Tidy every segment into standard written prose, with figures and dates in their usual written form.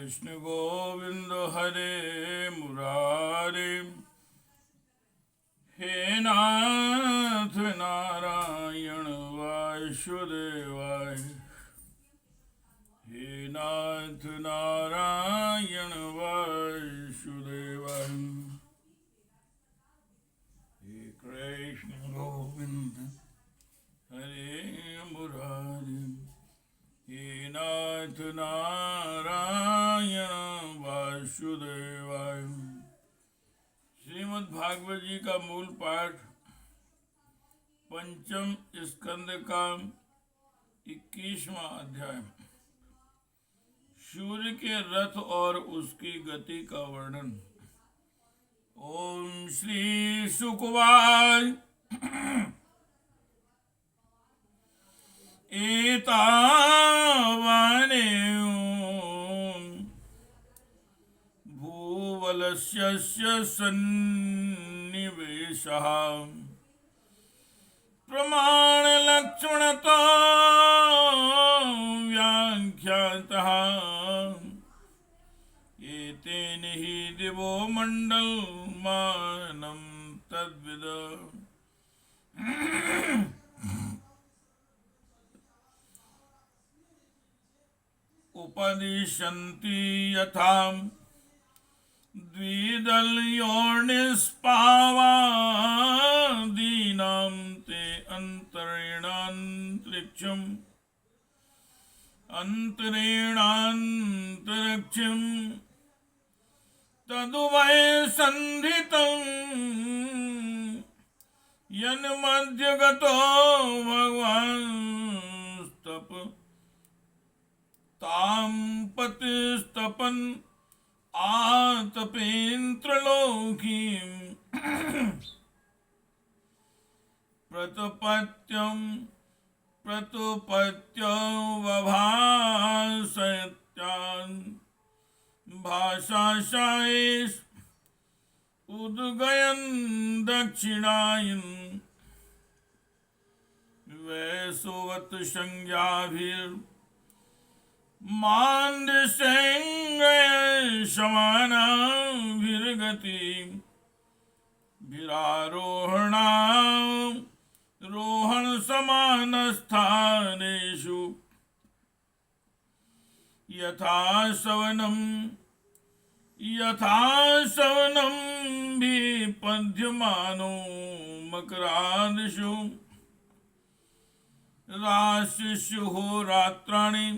कृष्ण गोविंद हरे मुरारे, हे नाथ नारायण वासुदेवाय, हे नाथ नारायण वासुदेवाय, हे कृष्ण गोविंद हरे मुरारे, हे नाथ नारायण वासुदेवाय। श्रीमद् भागवत जी का मूल पाठ पंचम स्कंद का 21वां अध्याय, सूर्य के रथ और उसकी गति का वर्णन। ओम श्री शुकवाय एतावाने भूवलस्य सन्निवेशः प्रमाणलक्ष्मणतो व्याख्यातः, एतेन हि दिवो मण्डलमानं तद्विद। उपदिशन्ति यथा द्विदलयोर्निष्पावादीनां ते अन्तरेणान्तरिक्षं तदुभय सन्धितं यन्मध्यगतो भगवान् ताम्पतिस्तपन् आतपेन्द्रलोकीं प्रतुपत्योवभासयत्यान् भाषाशायेष उद्गयन् दक्षिणायन् वैसोवत मान्दशैंगयशमानाभिर्गति रोहण समानस्थानेषु यथा सवनं विपद्यमानो मकरादिषु राशिषु रात्राणि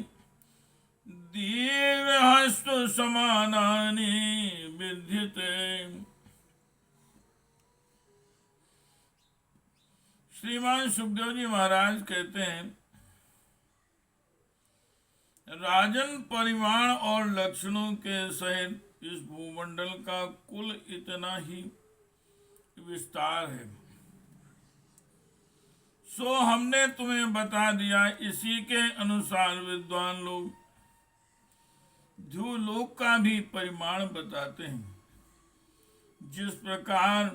दीर्घहस्तु समानानि विद्यते। श्रीमान सुखदेव जी महाराज कहते हैं, राजन परिमाण और लक्षणों के सहित इस भूमंडल का कुल इतना ही विस्तार है, सो हमने तुम्हें बता दिया। इसी के अनुसार विद्वान लोग ध्रुवलोक का भी परिमाण बताते हैं। जिस प्रकार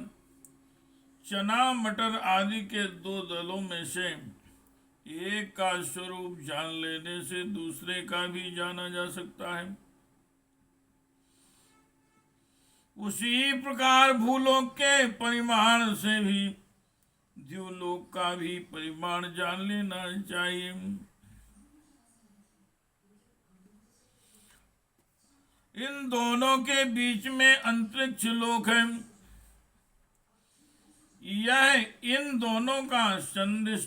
चना मटर आदि के दो दलों में से एक का स्वरूप जान लेने से दूसरे का भी जाना जा सकता है, उसी प्रकार भूलोक के परिमाण से भी ध्रुवलोक का भी परिमाण जान लेना चाहिए। इन दोनों के बीच में अंतरिक्ष लोक है। यह इन दोनों का संधि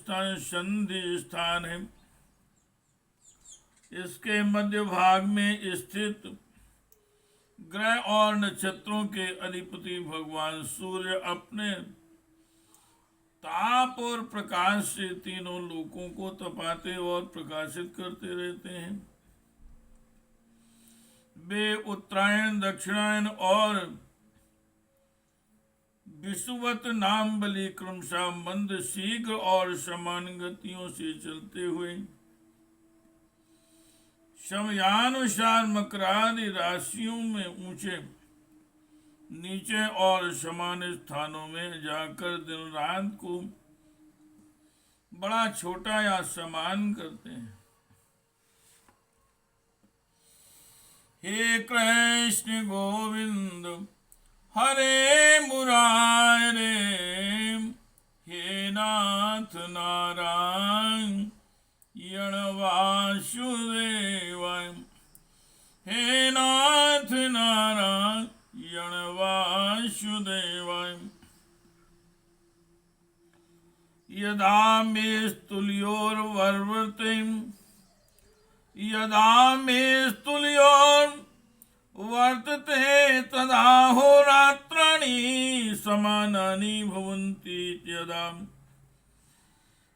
स्थान है। इसके मध्य भाग में स्थित ग्रह और नक्षत्रों के अधिपति भगवान सूर्य अपने ताप और प्रकाश से तीनों लोकों को तपाते और प्रकाशित करते रहते हैं। वे उत्तरायण, दक्षिणायन और विषुवत नाम बलि क्रमशः मंद, शीघ्र और समान गतियों से चलते हुए समयानुसार मकरादि राशियों में ऊंचे नीचे और समान स्थानों में जाकर दिन रात को बड़ा छोटा या समान करते हैं। हे कृष्ण गोविंद हरे मुरारे, हे नाथ नारायण वासुदेवाय, हे नाथ नारायण वासुदेवाय। यदा मे स्तुल्योर्वर्वते, यदा मे स्तुल्योर्वर्तते, तदा होरात्राणि समानानि भवन्ति। यदा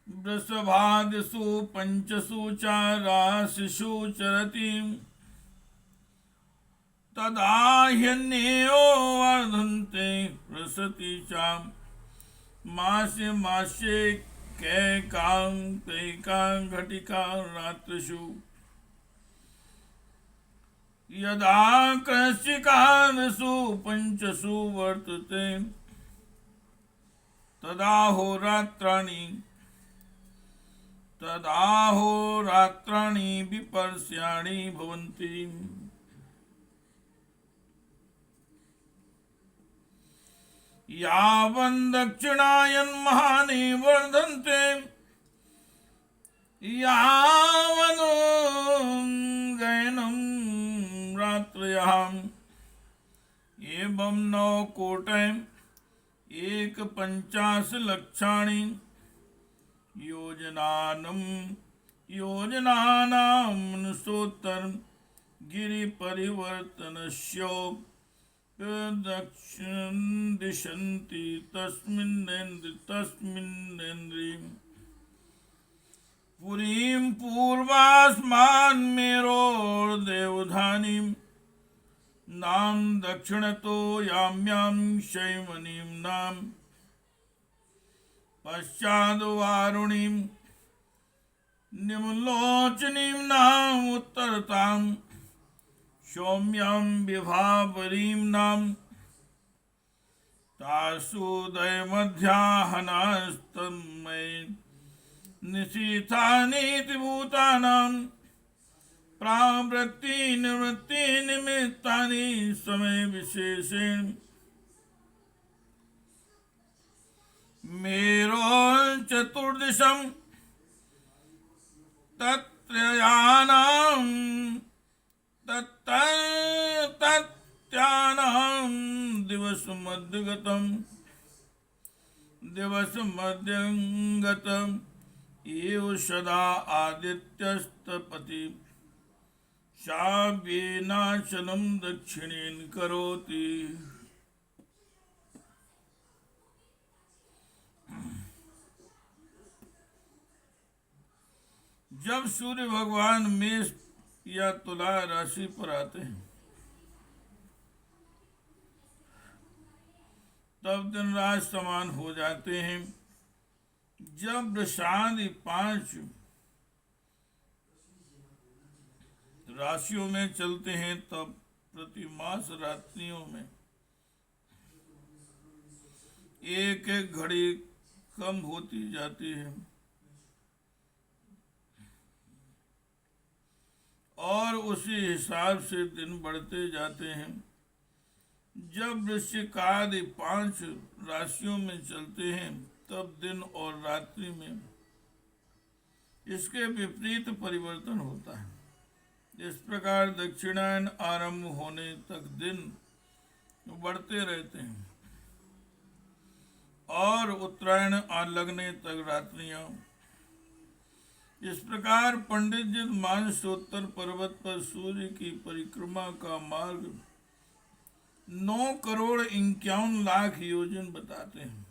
वृषभादिषु पंचसु च राशिषु चरति, तदा ह्यन्यो वर्धन्ते वृषति च। मासे मासे कैकां घटिका रात्रिषु, यदा कृषिकादिषु पंचसु वर्तते, तदा होरात्राणि विपर्ष्याणि भवन्ति। यावन् दक्षिणायन् महानि वर्धन्ते, यावन् गयनं रात्रयः। एवं 9 कोटि 1,50,00,000 योजनानां मनुष्योत्तर गिरिपरिवर्तनस्य दक्षिण दिशन्ति तस्मिन्नेन्द्रिये। पुरीं पूर्वास्मान् मेरोर्देवधानीं नाम दक्षिणतो याम्यां शैवनीं नाम पश्चाद्वारुणीं निम्नलोचनीं नाम उत्तरतां सौम्यां विभावरीं नाम तासुदयमध्याह्नास्तमये निशीथानीति भूतानां प्रावृत्ति निवृत्ति निमित्तानि समय विशेषेण। मेरोर्चतुर्दिशं तत्त्रयाणां तत्त्यानां दिवसमध्यगतम् एव सदा आदित्यस्तपति शाव्येनाचलं दक्षिणेन करोति। जब सूर्य भगवान मेष या तुला राशि पर आते हैं, तब दिन रात समान हो जाते हैं। जब वृषादि 5 राशियों में चलते हैं, तब प्रति मास रात्रियों में 1-1 घड़ी कम होती जाती है और उसी हिसाब से दिन बढ़ते जाते हैं। जब वृश्चिक आदि 5 राशियों में चलते हैं, तब दिन और रात्रि में इसके विपरीत परिवर्तन होता है। इस प्रकार दक्षिणायन आरंभ होने तक दिन बढ़ते रहते हैं और उत्तरायण लगने तक रात्रियां। इस प्रकार पंडित जी मानसोत्तर पर्वत पर सूर्य की परिक्रमा का मार्ग 9,51,00,000 योजन बताते हैं।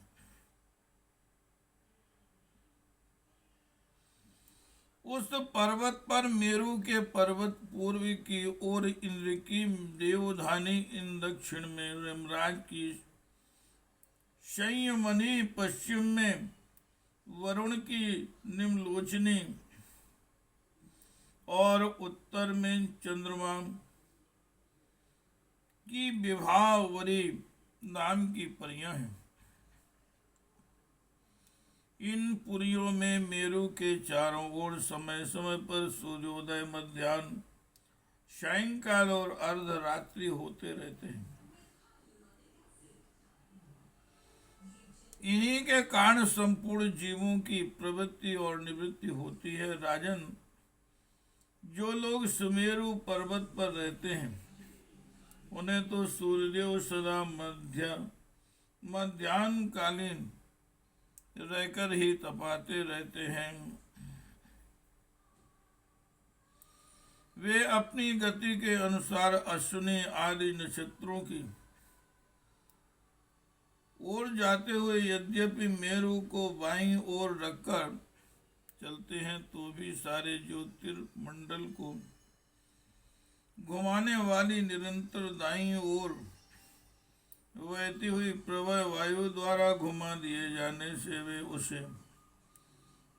उस पर्वत पर मेरु के पर्वत पूर्व की ओर इंद्र की देवधानी, इन दक्षिण में यमराज की संयमनी, पश्चिम में वरुण की निम्नलोचनी और उत्तर में चंद्रमा की विभावरी नाम की परियां हैं। इन पुरियों में मेरु के चारों ओर समय समय पर सूर्योदय, मध्याह्न, सायंकाल और अर्धरात्रि होते रहते हैं। इन्हीं के कारण संपूर्ण जीवों की प्रवृत्ति और निवृत्ति होती है। राजन, जो लोग सुमेरु पर्वत पर रहते हैं उन्हें तो सूर्यदेव सदा मध्याह्नकालीन रहकर ही तपाते रहते हैं। वे अपनी गति के अनुसार अश्विनी आदि नक्षत्रों की ओर जाते हुए यद्यपि मेरु को बाईं ओर रखकर चलते हैं तो भी सारे ज्योतिर्मंडल को घुमाने वाली निरंतर दाईं ओर बहती हुई प्रवाह वायु द्वारा घुमा दिए जाने से वे उसे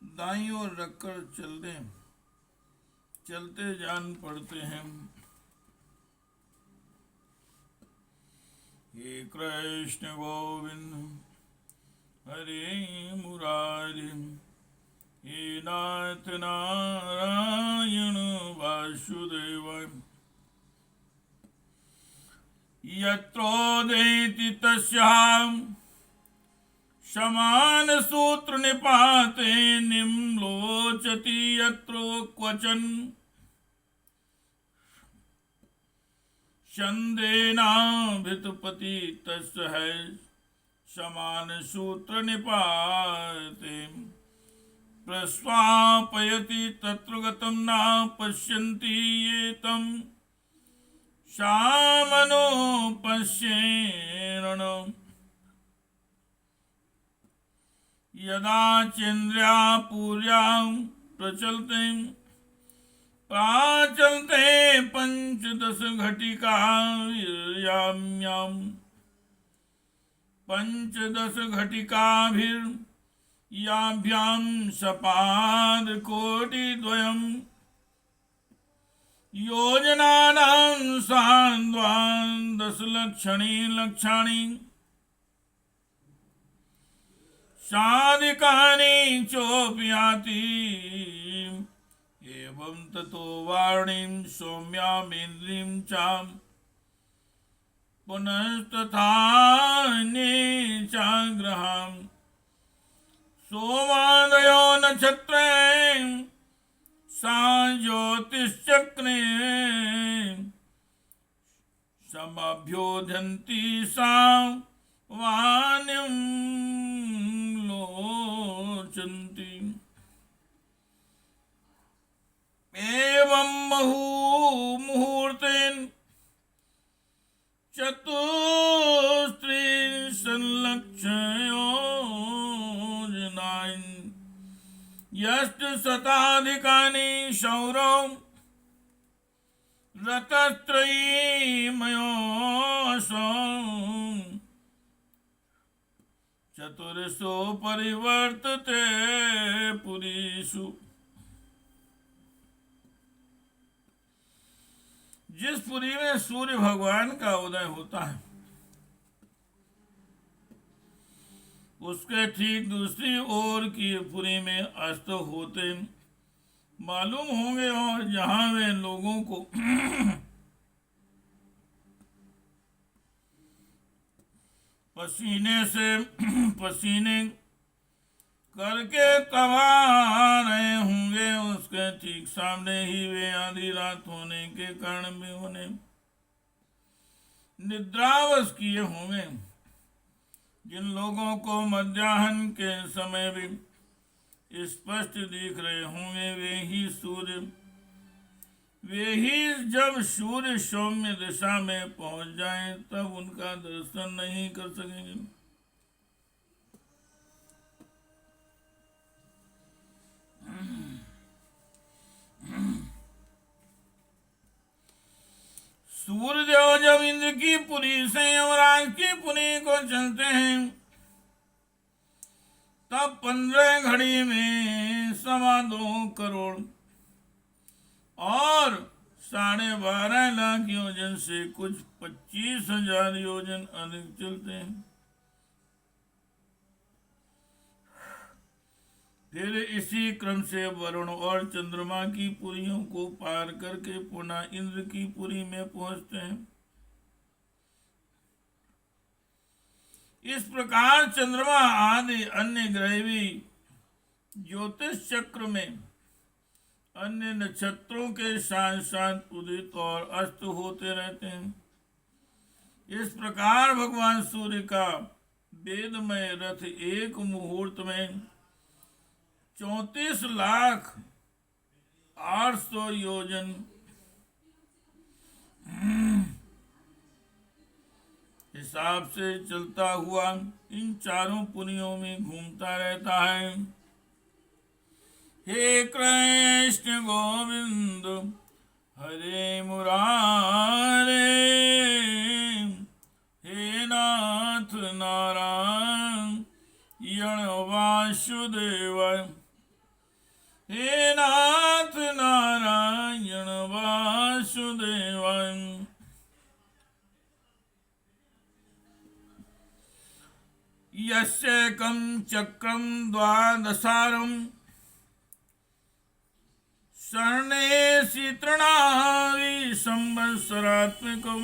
दाईं ओर रखकर चलते जान पड़ते हैं। हे कृष्ण गोविंद हरे मुरारी, हे नाथ नारायण वासुदेव, यत्रोदेति तस्याम् समान सूत्र निपाते निम्लोचति यत्रो क्वचन चंदेना भितपति तस्य है समान सूत्र निपाते प्रस्वापयति तत्र गतं न पश्यन्ति ये तं सामनो पश्येरण यदा चंद्र्या पूर्यां प्रचलते प्राचलते पंचदश घटिकायाम्यां पंचदश घटिकाभिर्याभ्यां सपाद कोटिद्वयम् योजनानां सान्द्वान् दशलक्षाणि साधिकानि चोपयाति एवं ततो वाणीं सौम्यामिन्द्रिं चां पुनस्तथान्ये चाग्रहां सोमादयो नक्षत्रे सा ज्योतिश्चक्रे समभ्योधन्ति सा वाणीं लोचन्ति एवं मुहूर्तेन चतुस्त्रिंशल्लक्षयोजनानि यष्टशताधिकानि शौरं रथत्रयीमयोऽसं चतुर्षु परिवर्तते पुरीषु। जिस पुरी में सूर्य भगवान का उदय होता है उसके ठीक दूसरी ओर की पुरी में अस्त होते मालूम होंगे और जहां वे लोगों को पसीने करके तबा रहे होंगे उसके ठीक सामने ही वे आधी रात होने के कारण भी उन्हें निद्रावश किए होंगे। जिन लोगों को मध्याह्न के समय भी स्पष्ट दिख रहे होंगे वे ही जब सूर्य सौम्य दिशा में पहुंच जाएं तब उनका दर्शन नहीं कर सकेंगे। सूर्यदेव जब इंद्र की पुरी से यमराज की पुरी को चलते हैं तब 15 घड़ी में 2.25 करोड़ और 12.5 लाख योजन से कुछ 25,000 योजन अधिक चलते हैं। फिर इसी क्रम से वरुण और चंद्रमा की पुरियों को पार करके पुनः इंद्र की पुरी में पहुंचते हैं। इस प्रकार चंद्रमा आदि अन्य ग्रह भी ज्योतिष चक्र में अन्य नक्षत्रों के साथ साथ उदित और अस्त होते रहते हैं। इस प्रकार भगवान सूर्य का वेदमय रथ एक मुहूर्त में 34,08,000 योजन हिसाब से चलता हुआ इन चारों पुरियों में घूमता रहता है। हे कृष्ण गोविंद हरे मुरारे, हे नाथ नारायण वासुदेव, हे नाथ नारायण वासुदेव। यस्येकं चक्रं द्वादशारं शरणेषु तृणानि संवत्सरात्मकं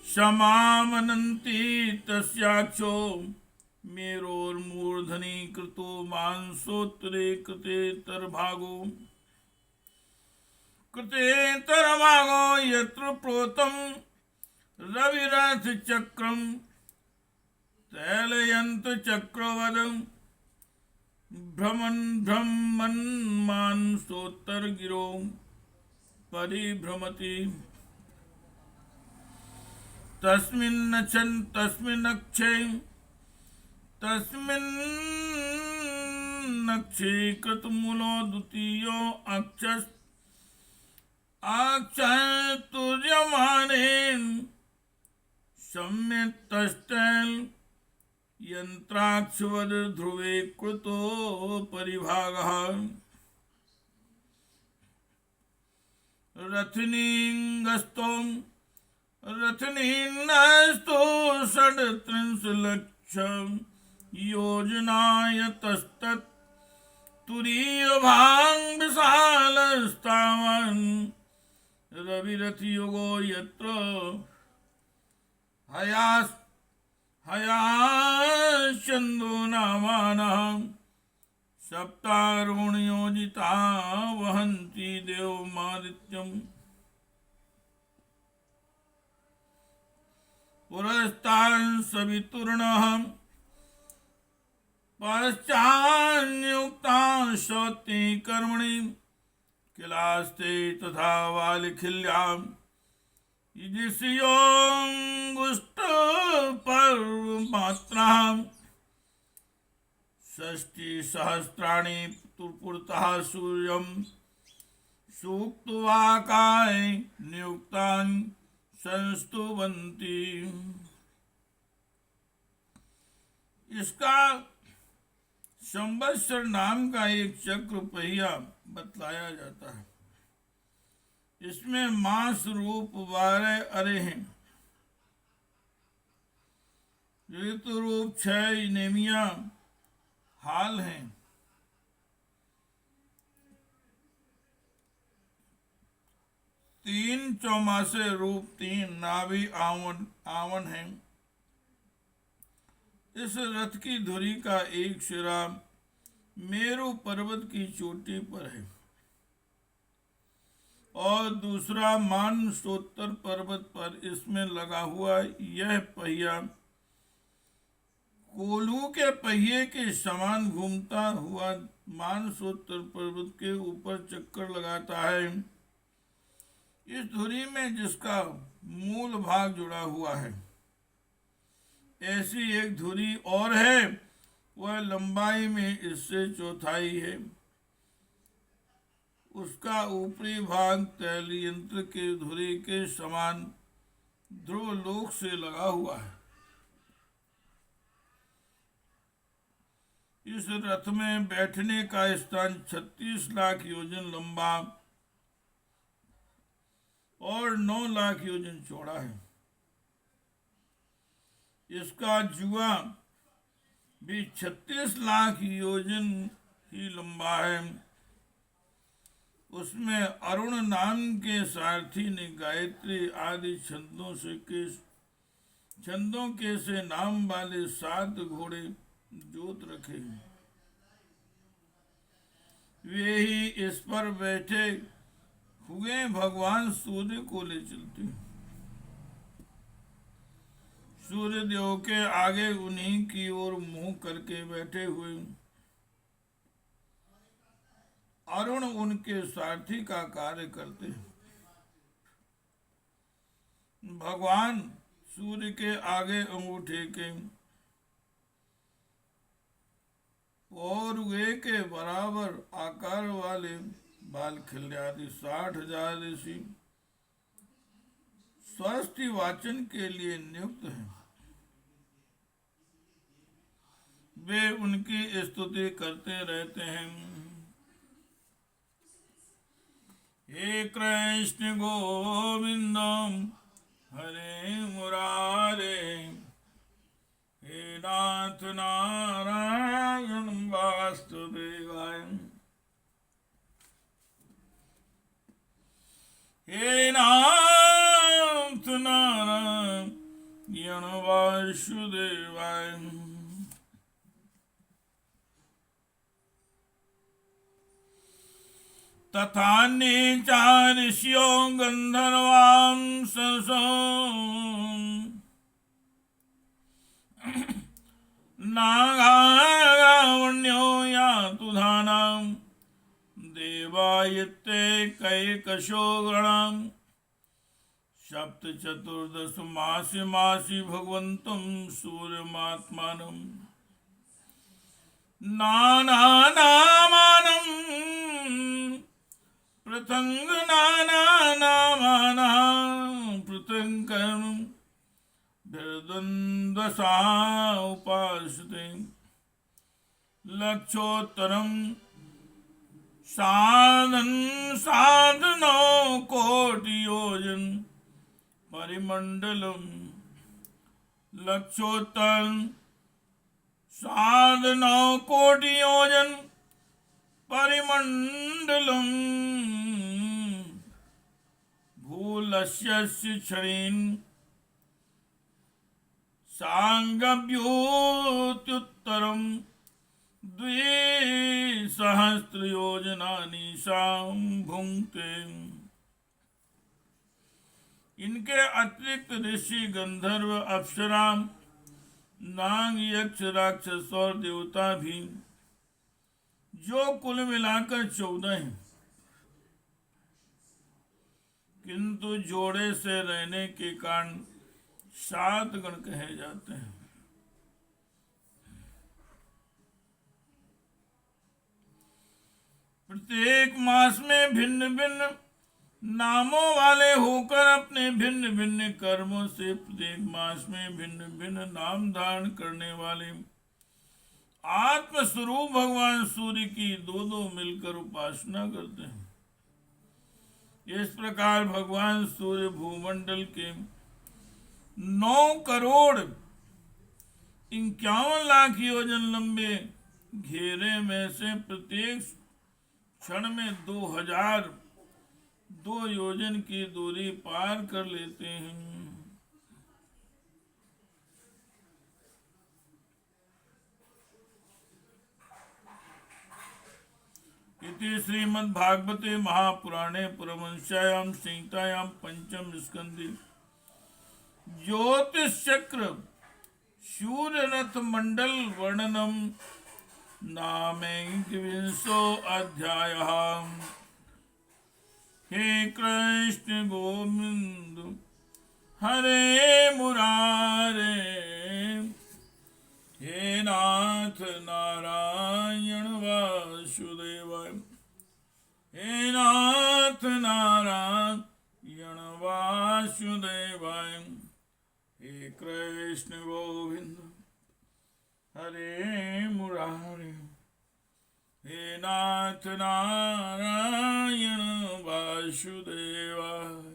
समामनन्ति तस्याक्षो मेरोर्मूर्धनि कृतो मांसोत्तरे कृतेतरभागो यत्र प्रोतं रविरथ चक्रं तैलयन्त चक्रवदं भ्रमन् मानसोत्तर गिरो परिभ्रमति। तस्मिन्नक्षे कृतमूलो द्वितीयो अक्षतुर्यमानेन सम्यक्तष्टैल यंत्राक्षवद ध्रुवे कृतो परिभागः। रथनीनस्तो षड्त्रिंशल्लक्षं योजनायतस्तत् तुरीयभां विशालस्तावन् रविरथयुगो यत्र हयाश्चन्दो नामानः सप्तारोणयोजिता वहन्ति देवमादित्यम्। पुरस्तान् सवितुर्णः पश्चान्युक्तां शौते कर्मणि किलास्ते तथा वालिखिल्यां ईदृशयोऽङ्गुष्ठपर्वमात्रां षष्टिसहस्राणि पुरतः सूर्यं सूक्तवाकाय नियुक्तान् संस्तुवन्ति। इसका संवत्सर नाम का एक चक्र पहिया बतलाया जाता है। इसमें मास रूप 12 अरे हैं, ऋतु रूप 6 नेमिया हाल हैं, 3 चौमासे रूप 3 नाभि आवन हैं। इस रथ की धुरी का एक सिरा मेरु पर्वत की चोटी पर है और दूसरा मानसोत्तर पर्वत पर इसमें लगा हुआ यह पहिया कोल्हू के पहिए के समान घूमता हुआ मानसोत्तर पर्वत के ऊपर चक्कर लगाता है। इस धुरी में जिसका मूल भाग जुड़ा हुआ है, ऐसी एक धुरी और है, वह लंबाई में इससे चौथाई है। उसका ऊपरी भाग तैलयंत्र के धुरी के समान ध्रुव लोक से लगा हुआ है। इस रथ में बैठने का स्थान 36 लाख योजन लंबा और 9 लाख योजन चौड़ा है। इसका जुआ भी 36 लाख योजन ही लंबा है। उसमें अरुण नाम के सारथी ने गायत्री आदि छंदों के से नाम वाले 7 घोड़े जोत रखे। वे ही इस पर बैठे हुए भगवान सूर्य को ले चलते। सूर्य देव के आगे उन्हीं की ओर मुंह करके बैठे हुए अरुण उनके सारथी का कार्य करते। भगवान सूर्य के आगे अंगूठे के और वे के बराबर आकार वाले बाल खिल्ले आदि 60,000 ऋषि स्वस्ति वाचन के लिए नियुक्त हैं। वे उनकी स्तुति करते रहते हैं। हे कृष्ण गोविंद हरे मुरारे, हे नाथ नारायण वासुदेवाय, हे नाथ नारायण वासुदेवाय। तथा नीचार्ष्यो गंधर्वांससो नागावण्यो यातु धानां देवायत्ते कैकशो गणां सप्तचतुर्दश मासी भगवन्तं सूर्यमात्मानं नानानामानं पृथंग नानानामानां पृथंकं द्वंद्वसा उपासते लक्षोत्तरं साधनो कोटि योजन परिमंडलम। लक्षोत्तरं साधनो कोटि योजन परिमंडलम। भूलस्य क्षणेन सांगभ्योत्तरं 2,000 योजनानि भुंक्ते। इनके अतिरिक्त ऋषि गंधर्व अप्सरा नाग यक्ष राक्षस और देवता भी, जो कुल मिलाकर 14 हैं, किंतु जोड़े से रहने के कारण 7 गण कहे जाते हैं। प्रत्येक मास में भिन्न भिन्न नामों वाले होकर अपने भिन्न भिन्न कर्मों से प्रत्येक मास में भिन्न भिन्न नाम धारण करने वाले आत्मस्वरूप भगवान सूर्य की 2-2 मिलकर उपासना करते हैं। इस प्रकार भगवान सूर्य भूमंडल के 9,51,00,000 योजन लंबे घेरे में से प्रत्येक क्षण में 2,002 योजन की दूरी पार कर लेते हैं। इति श्रीमद्भागवते महापुराणे परमहंस्यायां संहितायां पंचम स्कंदे ज्योतिषचक्र सूर्य रथ मंडल वर्णनम नामैकविंशो अध्यायः। हे कृष्ण गोविंद हरे मुरारे, हे नाथ नारायण वासुदेवाय, हे नाथ नारायण वासुदेवाय, हे कृष्ण गोविंद हरे मुरारे, हे नाथ नारायण वासुदेवाय।